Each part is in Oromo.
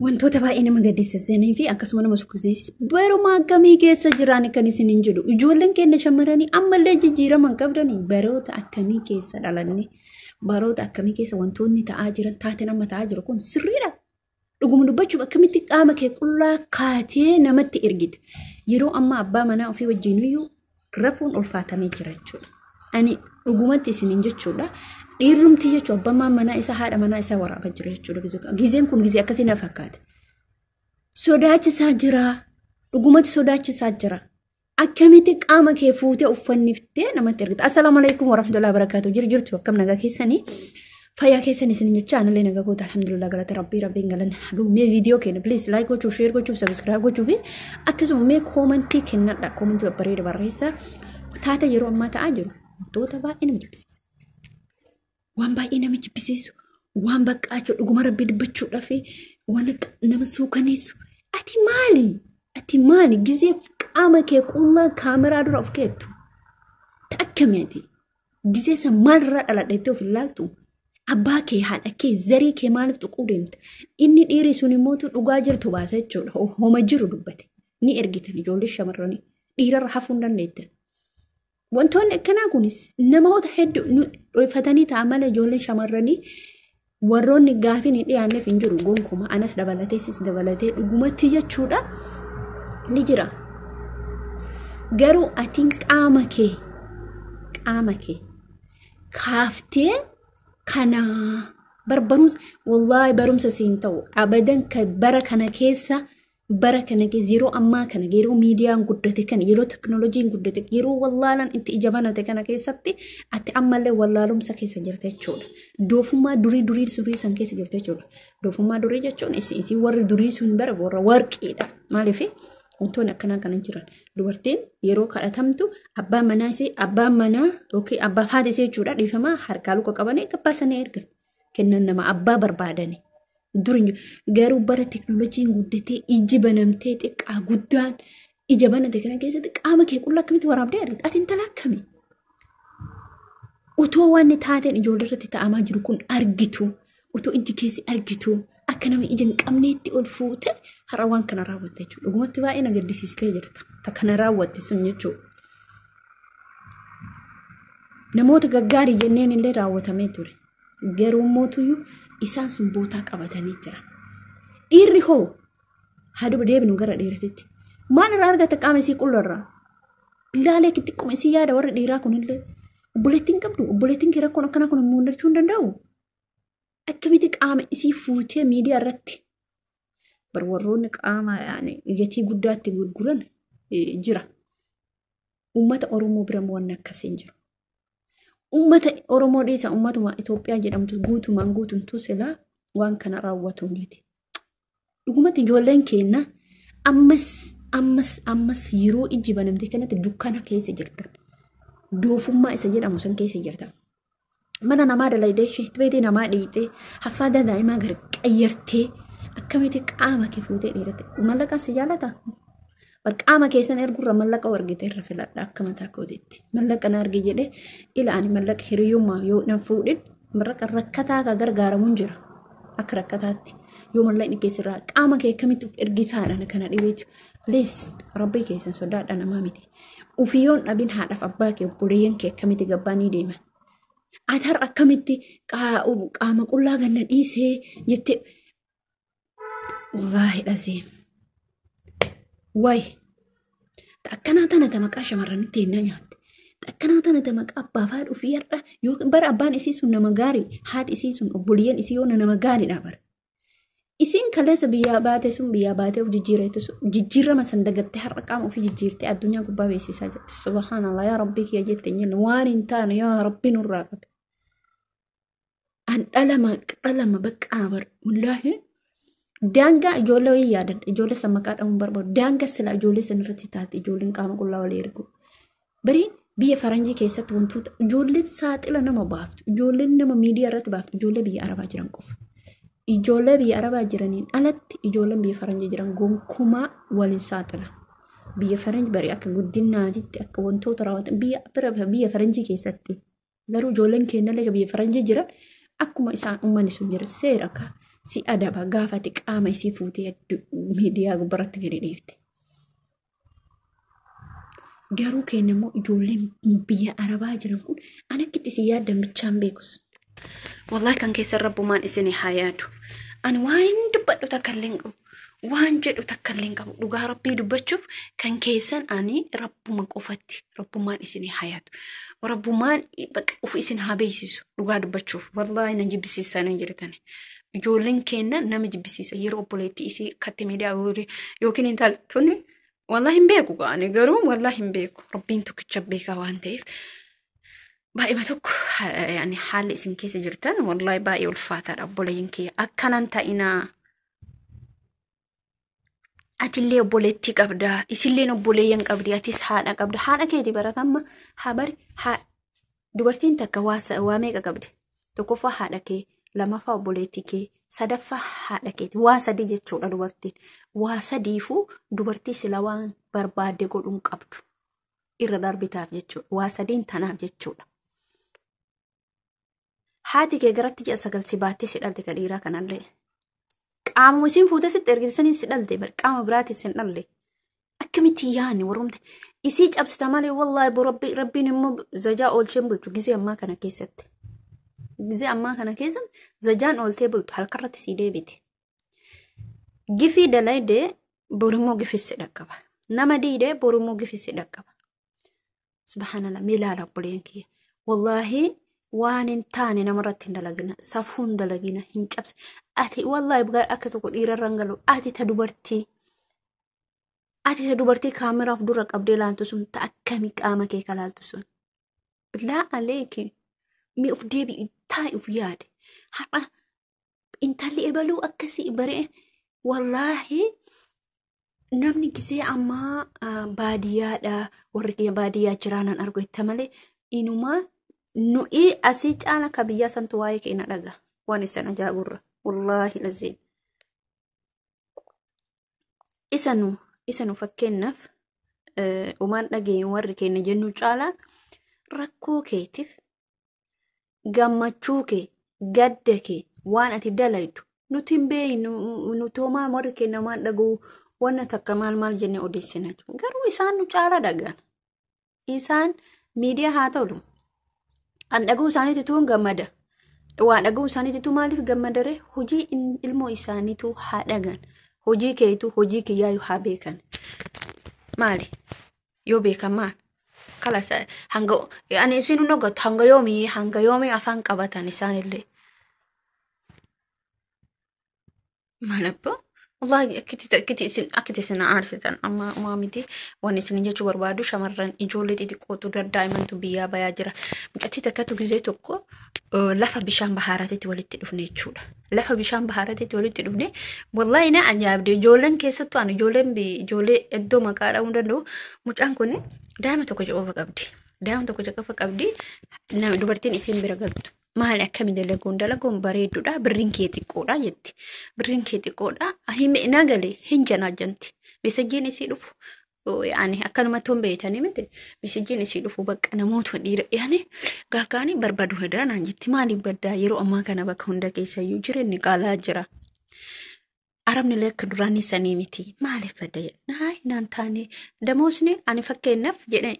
wantoota baay'ee nama gaddisiisanii fi akkasuma nama sukkisiisu baruma akkamii keessa jiraan kan isin hin jedhu ijoolleen keenya shamarranii ammallee jijjiiraman qabdanii baroota akkamii keessa dhalanne baroota akkamii keessa wantoonni ta'aa jiran taate nama ta'aa jiru kun sirriidha. Dhuguma dubbachuuf akkamitti qaama kee qullaa kaatee namatti ergite yeroo amma abbaa manaa ofii wajjiniyyuu rafuun ulfaatamee jira jechuudha. Ani dhugumatti isiniin jechuudha. Dhiirumti jechuun abbaan manaa isa haadha manaa isa waraabaa jira jechuudha. Gizeen kun gizee akkasii na fakkaata. Sodaachisaa jira. Dhugumatti sodaachisaa jira. Akkamitti qaama kee fuutee uffanniftee namatti ergita. Assalaamu alaikum warahmatullahi wabarakatuh. Jirtu akkam nagaa keessanii. Fayyaa keessanii isin jechaa analee nagaa goota alhamdulillah galata rabbiin galan hagumee viidiyoo keenya please like gochuu share gochuu subscribe gochuu fi akkasuma mee koomentii kennadha. Koomentii babbareeda barreessaa. Taata yeroo ammaa ta'aa jiru wantoota baay'ee nama jibbisiisa. Waan baay'ee nama jibbisiisu waan baqqaachuu dhuguma rabbii dubbachuudhaaf waan nama suukaneessu ati maali gizee qaama kee qullaa kaameraa dura of keettu ta'akkamii gizee san maalirraa dhaladheettee of ilaaltu abbaa kee haadha kee zarii kee maaliif tuquu deemta inni dhiirri sun immoo dhugaa jirtu baasa jechuudha homa jiru dubbate ni ergitan ijoollee shamarranii dhiirarra hafuu hin dandeettan. Wantoonni akkanaa kunis namoota hedduu dho'ifatanii ta'a malee ijoolleen shamarranii warroonni gaafiin hin dhiyaanneef hin jiru gonkumaa anas dabalatee sis dabalatee dhugumatti jechuudha ni jira. Garuu atiin qaama kee kaaftee kana barbaruus wallahi barumsa siin ta'u abadan bara kana keessa yeroo ammaa kana yeroo miidiyaan guddate kana yeroo teknooloojiin guddate yeroo wallaalaan itti ijabanate kana keessatti ati ammallee wallaalumsa keessa jirta jechuudha. Doofummaa durii san keessa jirta jechuudha. Doofummaa durii jechuun isii warri durii sun bara warra warqiidha. Maaliif wantoonni akkanaa kana jiran dubartiin yeroo kadhatamtu abbaan manaa yookiin abbaa haadha isee jechuudha dhiifamaa harkaa luka qabanii gabbaasanii ergan kennan nama abbaa barbaadani. Garuu bara teknooloojiin guddatee iji banamtee xiqqaa guddaan ija banate kana keessatti qaama kee qullaa akkamitti waraabdee argita ati intala akkamii utoo waan taateen ijoollee irratti ta'amaa jiru kun argitu utoo iji keessi argitu akka nama ija hin qabneetti ol fuute har'a waan kana raawwatte jechuudha. Dhugumatti baay'ee na gaddisiistee jirta kana raawwatte sun jechuudha. Namoota gaggaarii jenneen illee raawwatamee ture garuu mootuyyuu isaan sun bootaa qabatanii jiran. Dhiirri hoo haadha deebinu gara dhiiratitti maal irraa argata qaama isii qullarraa bilaalee xiqquma isii yaada warri dhiiraa kunillee obboleettiin qabdu obboleettiin kee rakkoon akkana kun muudachuu hin danda'u. Akkamitti qaama isii fuutee miidiyaa irratti warroonni qaama gatii guddaatti gurguran jira. Uummata Oromoo bira waan akkasii hin jiru. Uummata Oromoo dhiisa uummatuma Itoophiyaa jedhamtu guutumtuu silaa waan kana raawwatu miti. Dhugumatti ijoolleen keenya ammas yeroo iji banamte kanatti dukkana keessa jirtan. Doofummaa isa jedhamu san keessa jirtan. Mana namaa dalaydee sheetbeetii namaa dhiitee haffaada daa'imaa garqayyartee akkamitti qaama kee fuutee dhiirate mallaqaan si jaalataa? Qaama keessan ergurra mallaqa argite irra filadha akka mataa kootiitti. Mallaqa na arge jedhee ilaani mallaqa hiriyyummaa yoo nan fuudhin mallaqa rakkataa ka gargaaramuun jira. Akka rakkataatti yoo mallaqni keessirraa qaama kee akkamitti ergitaadha kana dhibeetu. Please rabbii keessan sodaadha namaa miti. Ufiyyoon dhabin haadhaaf abbaa kee obboleeyyan kee akkamitti gabbaanii deeman. Ati har'a akkamitti qaama qullaa ganna dhiisee jettee wallaahi dhasee. Wayi akkanaa tana ta maqaa shamarranitti hin nyaatte akkanaa tana ta maqaa abbaa fi haadha ofii har'a yookiin bara abbaan isii sun nama gaarii haati isii sun obboleeyyan isii yoo nama gaariidha bara isiin kaleessa biyyaa baate sun biyyaa baatee of jijjiirreetu jijjiirrama san dagattee har'a qaama ofii jijjiirtee addunyaa gubbaa beeksisaa jirti subhaanallah yaa rabbii kiyya jette jenna waan hin taane yaa rabbii nurraa qabe an dhalama baqqaa bar wallaahi. Daangaa ijoollee wayii yaadadha. Ijoollee san maqaa dhabuun barbaadu. Daangaa sila ijoollee san irratti taate ijoolleen qaama qullaa walii ergu. Barii biyya faranjii keessatti wantoota ijoolleen saaxila nama baaftu. Ijoolleen nama miidiyaa irratti baaftu. Ijoollee biyya arabaa jiran qofa. Ijoollee biyya arabaa jiraniin alatti ijoolleen biyya faranjii jiran gonkumaa waliin saaxila. Biyya faranjii barii akka guddinaatitti akka wantoota raawwatan biyya faranjii keessatti. Garuu ijoolleen keenyallee biyya faranjii jiran akkuma isaan uummanni sun jira seera akka si adaba gaafate qaama isii fuutee miidiyaa gubbaratti gadi dhiifte. Garuu keenyammoo ijoolleen biyya Arabaa jiran kun anakkitti si yaaddan bichaan beekus. Wallahi kan keessa rabbumaan isin haa yaadu. Ani waan dubbadhu takka illee hin qabu. Waan jedhu takka illee hin qabu. Dhugaa rabbii dubbachuuf kan keessan ani rabbuma qofatti rabbumaan isin haa yaadu. Rabbumaan uf isin haa beeksisu dhugaa dubbachuuf. Wallahi na jibbisiisan hin jirtani. Ijoolleen keenya nama jibbisiisa yeroo obboleettii isii katte miidiyaa yookiin intaltonni wallahi hin beeku gaane garuu wallahi hin beeku. Rabbiin tokkicha beekaa waan ta'eef. Baay'ee tokko yani haalli isin keessa jirtan wallahi baay'ee ulfaataadha obboleeyyin kiyya akkanan ta'inaa. Atillee obboleettii qabdaa isilleen obboleeyyan qabdi atis haadha qabda haadha keeti baratamma habari dubartiin takka waa meeqa qabdi tokkoffaa haadha kee lamaffaa obboleettii kee sadaffaa haadha keeti waa sadii jechuudha dubartiin waa sadiifuu dubartii sila waan barbaadde godhuun qabdu irra darbitaaf jechuudha waa sadiin tanaaf jechuudha. Haati kee garatti ji'a 9 si baattee si dhalte ka dhiiraa kanallee. Qaama isin fuutee sitti ergisanii si dhalte bar qaama biraatiin sin dhalle. Akkamitti yaani warumte isii cabsita malee wallahi rabbiin immoo zajaa oolcheen bulchu gisee ammaa kana keessatti. Gisee ammaa kana keessatti zajaan ooltee bultu halkarratti si deebite. Gifii dalaydee borimmoo gifissi dhaqqaba. Nama diidee borimmoo gifissi dhaqqaba. Subhanallah milaala buleen kiyya. Wallahi waan hin taane namarratti hin dalagina safuun dalagina hin cabse ati wallahi bugaa akka tokko dhiirarran galu ati ta dubartii kaameraaf dura qabdee laaltu sun ta akkami qaama kee kalaaltu sun bilaa aleeki mi uf deebi taa'e uf yaade har'a intalli ebaluu akkasii baree wallahi namni gisee ammaa baadiyyaadha warri baadiyyaa jiraanan argu itti malee inumaa nu'i asii caala ka biyyaa santu waa'ee keenya dhaga waan isan ajaa'iburra wallahi lazim isanu fakkeenyaaf umaan dhageenyu warri keenya jennu caala rakkoo keetiif gammachuu kee gadda kee waan ati dalaydu nuti hin beeynu nutoomaa warri keenya maan dhaguu wanna takka maal jennee odeessina garuu isaan nu caala dhagan isaan miidiyaa haa ta'u an dhaguu isaaniitu gammada waan dhaguu isaaniitu maaliif gammadare hojii ilmoo isaaniitu haa dhagan hojii keetu hojii kiyyaayu haa beekan maali yoo beekan maal kalasa hanga ani isin nogat hanga yoomii afaan qabatan isaanillee maalabba wallahi akkiti isin aarsitan amma maamiti waan isin jechuu barbaadu shamarran ijoollee xixiqqootu daa'immantu biyyaa bayaa jira mucattii takkatu gisee tokko lafa bishaan bahaaraatitti walitti dhufne jechuudha lafa bishaan bahaaraatitti walitti dhufne wallahi na ajaa'ibde ijoolleen keessattuu an ijoollee iddoo maqaa dha'uu danda'u mucaan kun daa'ima tokko qofa qabdi dubartiin isin bira galtu maali akkami dalagoon bareedduudha birriin kee xiqqoodha jetti birriin kee xiqqoodha hime nagale hin janaajanti mesajjiin isii dhufu yaani akkanuma toon beeytanii miti mesajjiin isii dhufu bakka namoota dhiira yaani gaagaanii barbaadu hedanaan jetti maaliif baddaa yeroo ammaa kana bakka hunda keessayyuu jireenyi qaalaa jira arabni lekka duraanii sanii miti maaliif badda naay naan taane damoosni ani fakkeenyaaf jedhe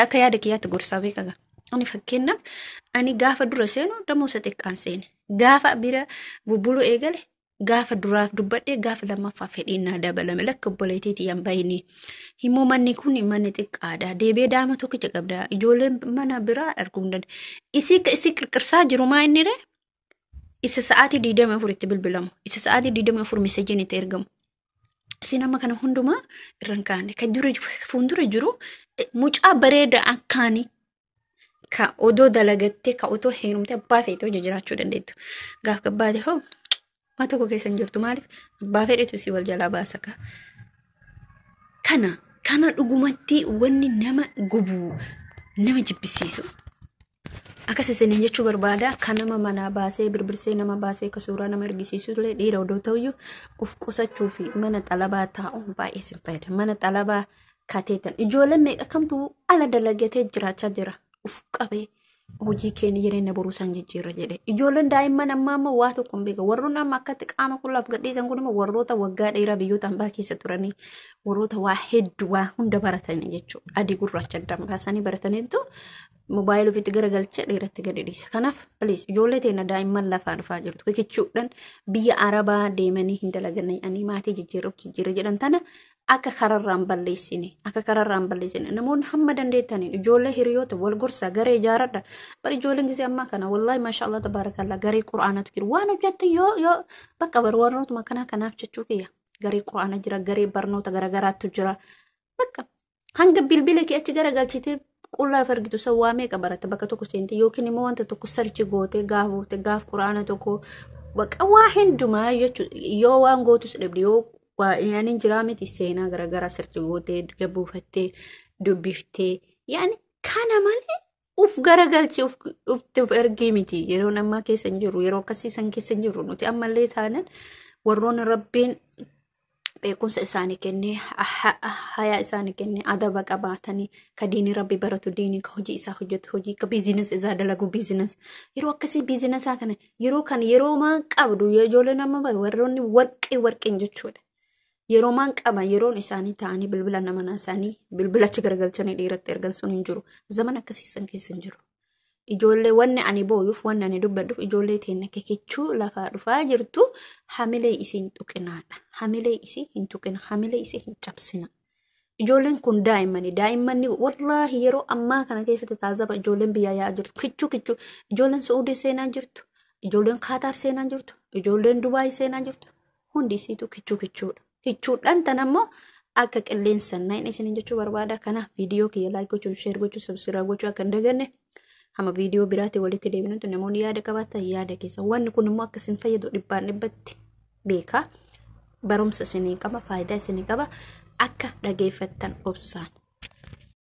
akka yaada kiyyaatti gorsaa beekaga ani fakkeenyaaf ani gaafa dura seenu damoosa xiqqaan seene gaafa bira bubbulu eegale gaafa duraaf dubbadhe gaafa lammaffaa fedhinnaa dabalame lakka obboleetiiti yan bayni himmoo manni kun manni xiqqaadha deebee daama tokkicha qabda ijoolleen mana biraa arguu hin dandeenye isii qirqirsaa jiru maa inni re isa sa'aatii 24 itti bilbilamu isa sa'aatii 24 mesejiin itti ergamu isin amma kana hundumaa irraan kaane ka fuuldura jiru mucaa bareeda akkaanii ka odoo dalagattee ka otoo heerumtee abbaa feetoo jiraachuu dandeettu gaaf gabbaate hoo maa tokko keessan jirtu maaliif abbaa fedhetu si wal jalaa baasa kana dhugumatti wanni nama gubu nama jibbisiisu akkas isin jechuu barbaada kan nama manaa baasee birbirsee nama baasee ka suuraa nama argisiisu illee dhiira odoo ta'uyyuu of qusachuu fi mana xalabaa taa'uun baay'ee sin fayyada mana xalabaa kateetan ijoolleen meeqa kamtu ala dalagatee jiraachaa jira uf qabee hojii keenya jireenya boruu san jijjiirra jedhe. Ijoolleen daa'imman amma waa tokko hin beekan. Warroonni amma akkatti qaama qullaaf gadhiisan kun immoo warroota waggaa dheeraa biyyoota hambaa keessa turanii warroota waa hedduu waa hunda baratanii jechuudha. Adii gurraacha addaan baasanii barataniitu moobaayilii ofiitti garagalchee dheeratti gadi dhiisa. Kanaaf please ijoollee teenya daa'imman lafaa dhufaa jirtu. Kichuudhaan biyya Arabaa deemanii hin dalaganii maatii jijjiirra jedhan tana akka kararraan balleessine namoonni hamma dandeettaniin ijoollee hiriyoota wal gorsaa garee ijaaradha. Bari ijoolleen gisee ammaa kana wallahi maashaallah tabaarakallaa garee quraanatu jiru. Waan hojjette yoo bakka barnootuma kanaaf jechuu kiyya. Garee quraana jira, garee barnoota garagaraatu jira. Bakka hanga bilbila kee achi garagalchitee qullaa fargitu sawwaa meeqa baratta bakka tokko seente yookiin immoo wanta tokko sarchi gootee gaaf quraana tokko bakka waa hundumaa jechuudha. Yoo waan gootus dhabde yoo yaani jira miti seenaa garagaraa sarchi gootee gabuufattee dubbiftee yaani kana malee uf garagalchi uf ergii miti yeroo ammaa keessa hin jiru yeroo akkasiisan keessa hin jiru nuti ammallee taanan warroonni rabbiin beekumsa isaanii kennee hayaa isaanii kennee adaba qabaatanii ka diinii rabbi baratu diinii ka hojii isaa hojjetu hojii ka biizinas isaa dalagu biizinas yeroo akkasii biizinasaa kana yeroo maan qabdu ijoolleen amma warroonni warqeen jechuudha. Yeroo maan qaban yeroon isaanii ta'anii bilbila namanaa isaanii bilbilachi garagalchanii dhiiratti ergan sun hin jiru. Zaman akkasiisan keessa hin jiru. Ijoollee wanni ani booyuuf wanni ani dubbadhuuf ijoollee teenya kichuu lafaa dhufaa jirtu hamilee isiin tuqinaadha. Hamilee isii hin tuqina. Hamilee isii hin cabsina. Ijoolleen kun daa'immanni wallaahi yeroo ammaa kana keessatti taazaba ijoolleen biyyaa yaa'aa jirtu. Kichuu ijoolleen Suudii seenaa jirtu. Ijoolleen Kaataar seenaa jirtu. Ijoolleen Dubaay seenaa jirtu. Hundi isiitu kichuudha. Kichuudhaan tan ammoo akka qilleensa naan isin jechuu barbaada. Kanaaf viidiyoo kiyya like gochuun share gochuun subscribe gochuu akka hin daganne. Hama viidiyoo biraatti walitti deebinutu namoonni yaada qabaatan yaada keessa. Wanni kun immoo akkasiin fayyadu dhibbatti beeka. Barumsa isinii qaba, faayidaa isinii qaba. Akka dhageeffattan obsaan.